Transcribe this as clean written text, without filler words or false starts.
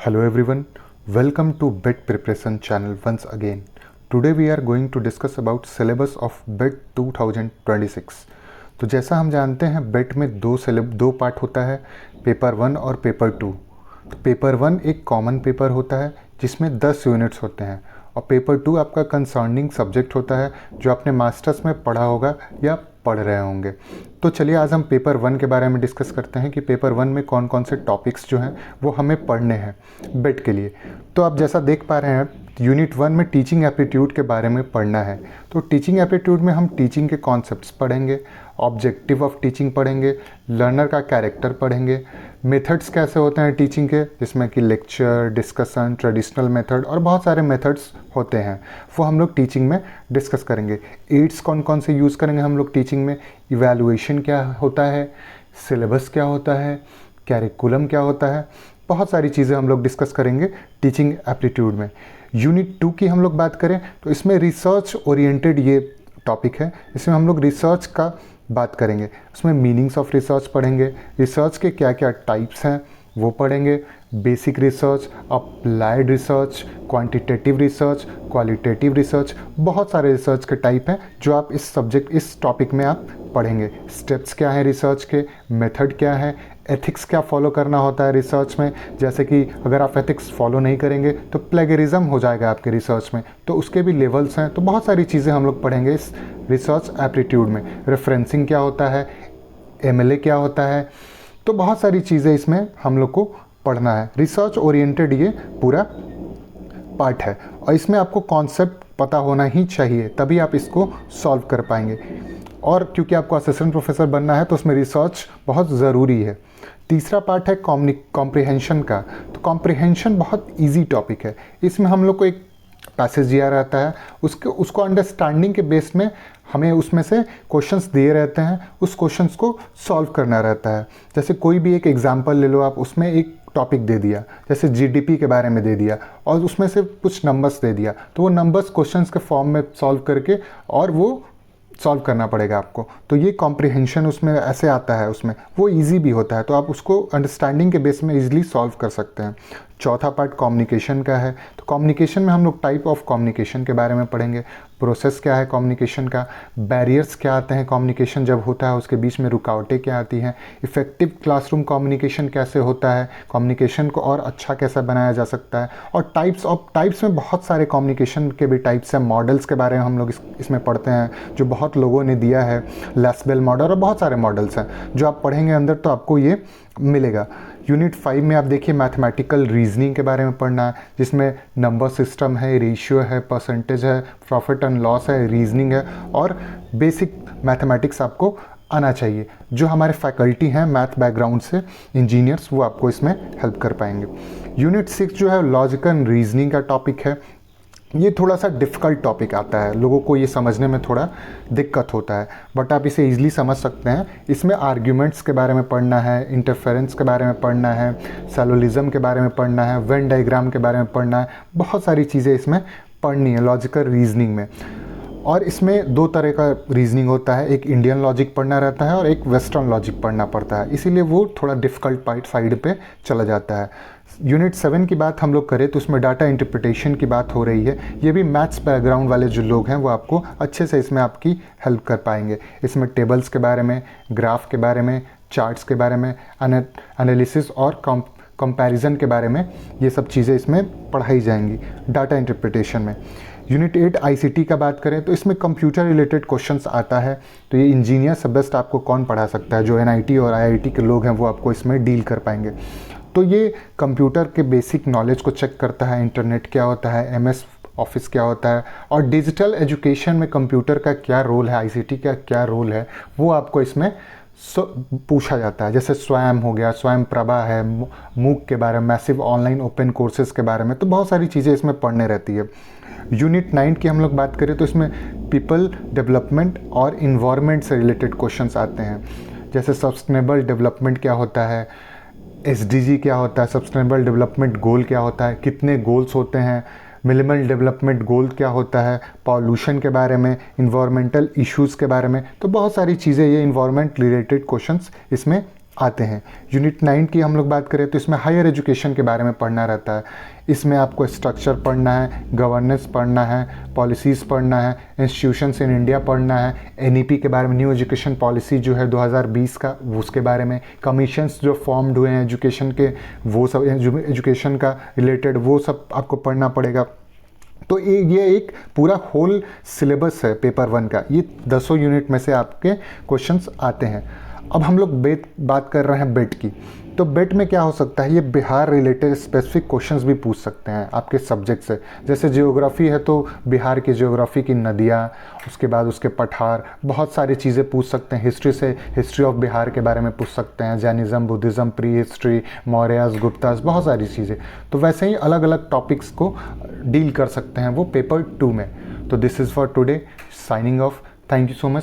Hello everyone, welcome to BET preparation channel once again. Today we are going to discuss about syllabus of BET 2026. तो जैसा हम जानते हैं BET में दो पार्ट होता है, पेपर 1 और पेपर 2। तो पेपर 1 एक कॉमन पेपर होता है जिसमें 10 यूनिट्स होते हैं और पेपर 2 आपका कंसर्निंग सब्जेक्ट होता है जो आपने मास्टर्स में पढ़ा होगा या पढ़ रहे होंगे। तो चलिए आज हम पेपर 1 के बारे में डिस्कस करते हैं कि पेपर 1 में कौन कौन से टॉपिक्स जो हैं वो हमें पढ़ने हैं बेट के लिए। तो आप जैसा देख पा रहे हैं यूनिट 1 में टीचिंग एप्टीट्यूड के बारे में पढ़ना है। तो टीचिंग एप्टीट्यूड में हम टीचिंग के कॉन्सेप्ट्स पढ़ेंगे, ऑब्जेक्टिव ऑफ टीचिंग पढ़ेंगे, लर्नर का कैरेक्टर पढ़ेंगे, मेथड्स कैसे होते हैं टीचिंग के, जिसमें कि लेक्चर, डिस्कशन, ट्रेडिशनल मेथड और बहुत सारे मेथड्स होते हैं, वो हम लोग टीचिंग में डिस्कस करेंगे। एड्स कौन कौन से यूज़ करेंगे हम लोग टीचिंग में, इवैल्यूएशन क्या होता है, सिलेबस क्या होता है, कैरिकुलम क्या होता है, बहुत सारी चीज़ें हम लोग डिस्कस करेंगे टीचिंग एप्टीट्यूड में। यूनिट 2 की हम लोग बात करें तो इसमें रिसर्च ओरिएंटेड ये टॉपिक है। इसमें हम लोग रिसर्च का बात करेंगे, उसमें मीनिंग्स ऑफ रिसर्च पढ़ेंगे, रिसर्च के क्या क्या टाइप्स हैं वो पढ़ेंगे, basic research, applied research, quantitative research, qualitative research, बहुत सारे रिसर्च के टाइप हैं जो आप इस टॉपिक में आप पढ़ेंगे। स्टेप्स क्या हैं रिसर्च के, मेथड क्या है, एथिक्स क्या फॉलो करना होता है रिसर्च में, जैसे कि अगर आप एथिक्स फॉलो नहीं करेंगे तो प्लेगरिज्म हो जाएगा आपके रिसर्च में, तो उसके भी लेवल्स हैं। तो बहुत सारी चीज़ें हम लोग पढ़ेंगे इस रिसर्च एप्टीट्यूड में। रेफरेंसिंग क्या होता है, एमएलए क्या होता है, तो बहुत सारी चीज़ें इसमें हम लोग को पढ़ना है। रिसर्च ओरिएंटेड ये पूरा पार्ट है और इसमें आपको कॉन्सेप्ट पता होना ही चाहिए, तभी आप इसको सॉल्व कर पाएंगे। और क्योंकि आपको असिस्टेंट प्रोफेसर बनना है तो उसमें रिसर्च बहुत ज़रूरी है। तीसरा पार्ट है कॉम्प्रिहेंशन का। तो कॉम्प्रिहेंशन बहुत इजी टॉपिक है। इसमें हम लोग को एक पैसेज दिया रहता है, उसको अंडरस्टैंडिंग के बेस में हमें उसमें से क्वेश्चंस दिए रहते हैं, उस क्वेश्चंस को सॉल्व करना रहता है। जैसे कोई भी एक एग्जांपल ले लो आप, उसमें एक टॉपिक दे दिया, जैसे जीडीपी के बारे में दे दिया और उसमें से कुछ नंबर्स दे दिया, तो वो नंबर्स क्वेश्चंस के फॉर्म में सॉल्व करके और वो सॉल्व करना पड़ेगा आपको। तो ये कॉम्प्रिहेंशन उसमें ऐसे आता है, उसमें वो इजी भी होता है, तो आप उसको अंडरस्टैंडिंग के बेस में इजीली सॉल्व कर सकते हैं। चौथा पार्ट कम्युनिकेशन का है। तो कम्युनिकेशन में हम लोग टाइप ऑफ कम्युनिकेशन के बारे में पढ़ेंगे, प्रोसेस क्या है कम्युनिकेशन का, बैरियर्स क्या आते हैं कम्युनिकेशन जब होता है, उसके बीच में रुकावटें क्या आती हैं, इफ़ेक्टिव क्लासरूम कम्युनिकेशन कैसे होता है, कम्युनिकेशन को और अच्छा कैसे बनाया जा सकता है, और टाइप्स में बहुत सारे कम्युनिकेशन के भी टाइप्स हैं। मॉडल्स के बारे में हम लोग इसमें पढ़ते हैं जो बहुत लोगों ने दिया है, लैसबेल मॉडल और बहुत सारे मॉडल्स हैं जो आप पढ़ेंगे अंदर तो आपको ये मिलेगा। यूनिट 5 में आप देखिए मैथमेटिकल रीजनिंग के बारे में पढ़ना है, जिसमें नंबर सिस्टम है, रेशियो है, परसेंटेज है, प्रॉफिट एंड लॉस है, रीजनिंग है और बेसिक मैथमेटिक्स आपको आना चाहिए। जो हमारे फैकल्टी हैं मैथ बैकग्राउंड से, इंजीनियर्स, वो आपको इसमें हेल्प कर पाएंगे। यूनिट 6 जो है लॉजिकल रीजनिंग का टॉपिक है। ये थोड़ा सा डिफ़िकल्ट टॉपिक आता है, लोगों को ये समझने में थोड़ा दिक्कत होता है, बट आप इसे ईजिली समझ सकते हैं। इसमें आर्ग्यूमेंट्स के बारे में पढ़ना है, इंटरफेरेंस के बारे में पढ़ना है, सैलोलिज्म के बारे में पढ़ना है, वेन डायग्राम के बारे में पढ़ना है, बहुत सारी चीज़ें इसमें पढ़नी है लॉजिकल रीजनिंग में। और इसमें दो तरह का रीजनिंग होता है, एक इंडियन लॉजिक पढ़ना रहता है और एक वेस्टर्न लॉजिक पढ़ना पड़ता है, इसीलिए वो थोड़ा डिफ़िकल्ट पार्ट साइड पे चला जाता है। यूनिट 7 की बात हम लोग करें तो उसमें डाटा इंटरप्रिटेशन की बात हो रही है। ये भी मैथ्स बैकग्राउंड वाले जो लोग हैं वो आपको अच्छे से इसमें आपकी हेल्प कर पाएंगे। इसमें टेबल्स के बारे में, ग्राफ के बारे में, चार्ट्स के बारे में, एनालिसिस और कंपैरिजन के बारे में, ये सब चीज़ें इसमें पढ़ाई जाएंगी डाटा इंटरप्रिटेशन में। यूनिट 8 आईसीटी का बात करें तो इसमें कंप्यूटर रिलेटेड क्वेश्चंस आता है। तो ये इंजीनियर से बेस्ट आपको कौन पढ़ा सकता है, जो एनआईटी और आईआईटी के लोग हैं वो आपको इसमें डील कर पाएंगे। तो ये कंप्यूटर के बेसिक नॉलेज को चेक करता है, इंटरनेट क्या होता है, एमएस ऑफिस क्या होता है और डिजिटल एजुकेशन में कंप्यूटर का क्या रोल है, आईसीटी का क्या रोल है, वो आपको इसमें पूछा जाता है। जैसे स्वयं हो गया, स्वयं प्रभा है, मूक के बारे में, मैसिव ऑनलाइन ओपन कोर्सेज के बारे में, तो बहुत सारी चीज़ें इसमें पढ़ने रहती है। यूनिट 9 की हम लोग बात करें तो इसमें पीपल डेवलपमेंट और इन्वायरमेंट से रिलेटेड क्वेश्चंस आते हैं। जैसे सस्टेनेबल डेवलपमेंट क्या होता है, एसडीजी क्या होता है, सस्टेनेबल डेवलपमेंट गोल क्या होता है, कितने गोल्स होते हैं, मिनिमल डेवलपमेंट गोल क्या होता है, पॉल्यूशन के बारे में, इन्वायरमेंटल इश्यूज़ के बारे में, तो बहुत सारी चीज़ें ये इन्वायरमेंट रिलेटेड क्वेश्चंस इसमें आते हैं। यूनिट 9 की हम लोग बात करें तो इसमें हायर एजुकेशन के बारे में पढ़ना रहता है। इसमें आपको स्ट्रक्चर पढ़ना है, गवर्नेंस पढ़ना है, पॉलिसीज़ पढ़ना है, इंस्टीट्यूशंस इन इंडिया पढ़ना है, एनईपी के बारे में, न्यू एजुकेशन पॉलिसी जो है 2020 का उसके बारे में, कमीशंस जो फॉर्म्ड हुए हैं एजुकेशन के वो सब, एजुकेशन का रिलेटेड वो सब आपको पढ़ना पड़ेगा। तो ये एक पूरा होल सिलेबस है पेपर 1 का। ये 10 यूनिट में से आपके क्वेश्चंस आते हैं। अब हम लोग बात कर रहे हैं बेट की। तो बेट में क्या हो सकता है, ये बिहार रिलेटेड स्पेसिफिक क्वेश्चंस भी पूछ सकते हैं आपके सब्जेक्ट से। जैसे जियोग्राफी है तो बिहार की जियोग्राफी की नदियाँ, उसके बाद उसके पठार, बहुत सारी चीज़ें पूछ सकते हैं। हिस्ट्री से हिस्ट्री ऑफ बिहार के बारे में पूछ सकते हैं, Jainism, Buddhism, pre history, Mauryas, Guptas, बहुत सारी चीज़ें। तो वैसे ही अलग अलग टॉपिक्स को डील कर सकते हैं वो पेपर 2 में। तो this is for today, signing off. Thank you so much.